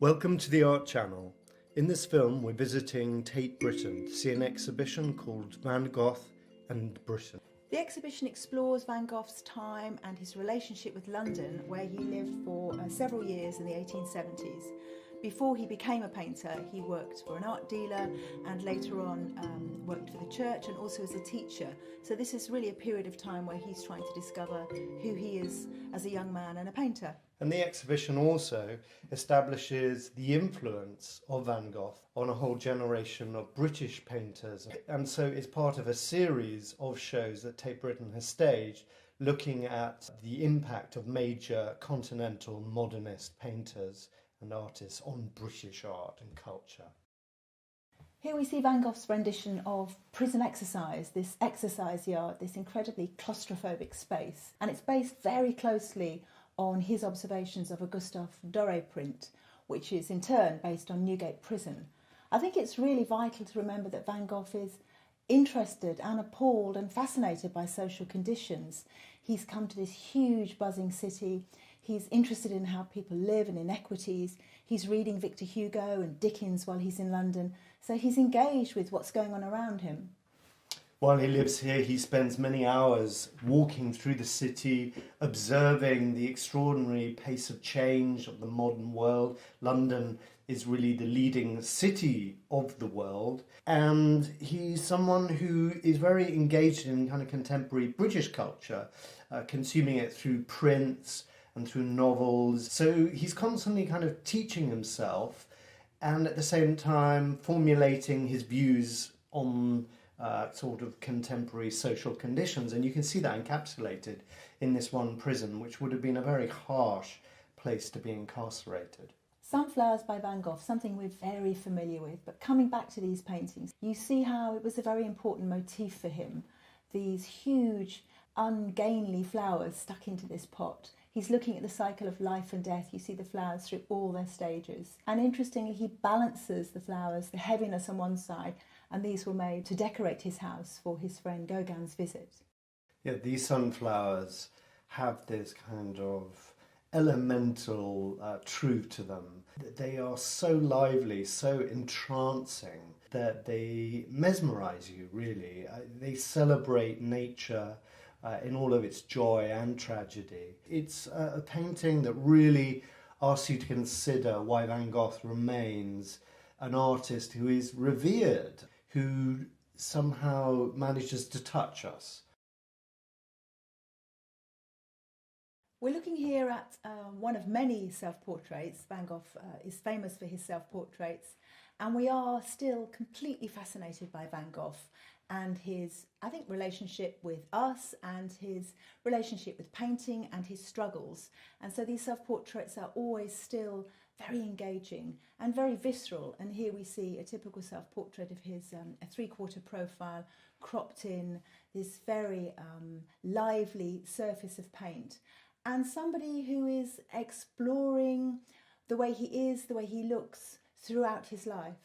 Welcome to the Art Channel. In this film we're visiting Tate, Britain to see an exhibition called Van Gogh and Britain. The exhibition explores Van Gogh's time and his relationship with London, where he lived for several years in the 1870s. Before he became a painter, he worked for an art dealer and later on worked for the church and also as a teacher. So this is really a period of time where he's trying to discover who he is as a young man and a painter. And the exhibition also establishes the influence of Van Gogh on a whole generation of British painters. And so it's part of a series of shows that Tate Britain has staged looking at the impact of major continental modernist painters and artists on British art and culture. Here we see Van Gogh's rendition of Prison Exercise, this exercise yard, this incredibly claustrophobic space. And it's based very closely on his observations of a Gustave Doré print, which is in turn based on Newgate Prison. I think it's really vital to remember that Van Gogh is interested and appalled and fascinated by social conditions. He's come to this huge buzzing city. He's interested in how people live and inequities. He's reading Victor Hugo and Dickens while he's in London. So he's engaged with what's going on around him. While he lives here, he spends many hours walking through the city, observing the extraordinary pace of change of the modern world. London is really the leading city of the world. And he's someone who is very engaged in kind of contemporary British culture, consuming it through prints and through novels. So he's constantly kind of teaching himself and at the same time formulating his views on sort of contemporary social conditions. And you can see that encapsulated in this one prison, which would have been a very harsh place to be incarcerated. Sunflowers by Van Gogh, something we're very familiar with, but coming back to these paintings, you see how it was a very important motif for him. These huge, ungainly flowers stuck into this pot. He's looking at the cycle of life and death. You see the flowers through all their stages. And interestingly, he balances the flowers, the heaviness on one side, and these were made to decorate his house for his friend Gauguin's visit. Yeah, these sunflowers have this kind of elemental truth to them. They are so lively, so entrancing that they mesmerize you, really. They celebrate nature in all of its joy and tragedy. It's a painting that really asks you to consider why Van Gogh remains an artist who is revered, who somehow manages to touch us. We're looking here at one of many self-portraits. Van Gogh is famous for his self-portraits, and we are still completely fascinated by Van Gogh and his, I think, relationship with us and his relationship with painting and his struggles. And so these self-portraits are always still very engaging and very visceral. And here we see a typical self-portrait of his, a three-quarter profile, cropped in this very lively surface of paint. And somebody who is exploring the way he is, the way he looks throughout his life.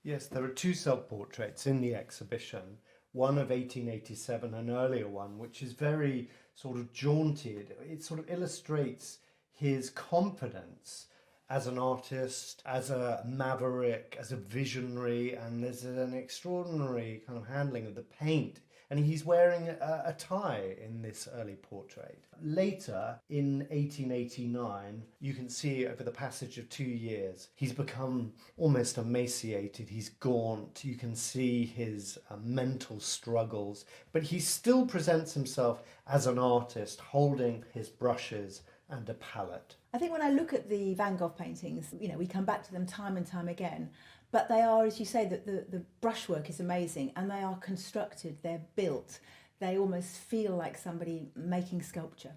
Yes, there are two self-portraits in the exhibition, one of 1887, an earlier one, which is very sort of jaunty. It sort of illustrates his confidence as an artist, as a maverick, as a visionary, and there's an extraordinary kind of handling of the paint. And he's wearing a tie in this early portrait. Later, in 1889, you can see over the passage of 2 years, he's become almost emaciated, he's gaunt, you can see his mental struggles, but he still presents himself as an artist, holding his brushes and a palette. I think when I look at the Van Gogh paintings, you know, we come back to them time and time again, but they are, as you say, that the brushwork is amazing and they are constructed, they're built, they almost feel like somebody making sculpture.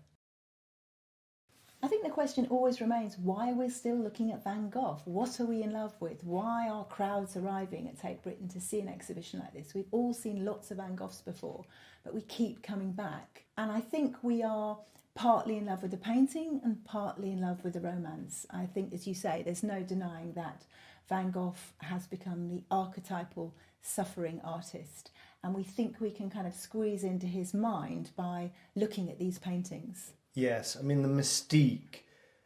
I think the question always remains why we're still looking at Van Gogh. What are we in love with? Why are crowds arriving at Tate Britain to see an exhibition like this? We've all seen lots of Van Goghs before, but we keep coming back. And I think we are partly in love with the painting and partly in love with the romance. I think, as you say, there's no denying that Van Gogh has become the archetypal suffering artist, and we think we can kind of squeeze into his mind by looking at these paintings. Yes, I mean the mystique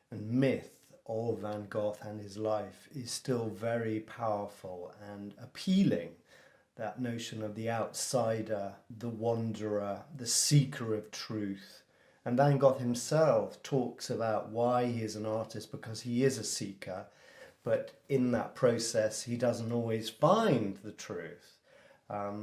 and myth of Van Gogh and his life is still very powerful and appealing. That notion of the outsider, the wanderer, the seeker of truth. And Van Gogh himself talks about why he is an artist, because he is a seeker, but in that process he doesn't always find the truth.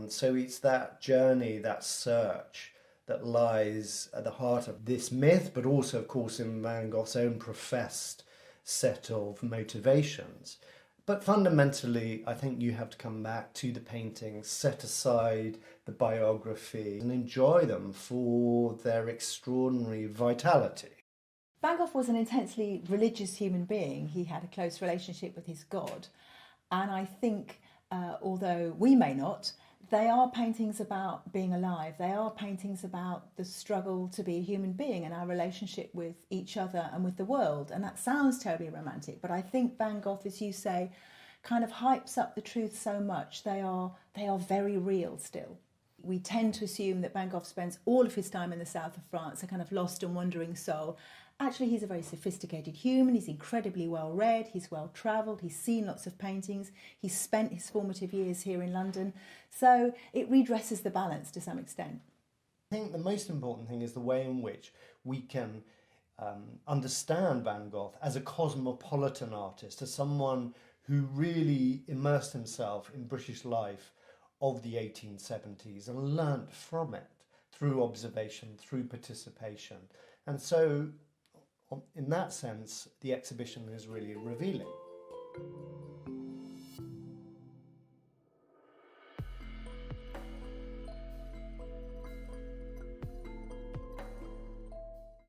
So it's that journey, that search, that lies at the heart of this myth, but also, of course, in Van Gogh's own professed set of motivations. But fundamentally, I think you have to come back to the paintings, set aside the biography, and enjoy them for their extraordinary vitality. Van Gogh was an intensely religious human being. He had a close relationship with his God. And I think, although we may not, they are paintings about being alive. They are paintings about the struggle to be a human being and our relationship with each other and with the world. And that sounds terribly romantic, but I think Van Gogh, as you say, kind of hypes up the truth so much. They are very real still. We tend to assume that Van Gogh spends all of his time in the south of France, a kind of lost and wandering soul. Actually, he's a very sophisticated human. He's incredibly well read. He's well travelled. He's seen lots of paintings. He's spent his formative years here in London. So it redresses the balance to some extent. I think the most important thing is the way in which we can understand Van Gogh as a cosmopolitan artist, as someone who really immersed himself in British life of the 1870s and learnt from it through observation, through participation. And so, in that sense, the exhibition is really revealing.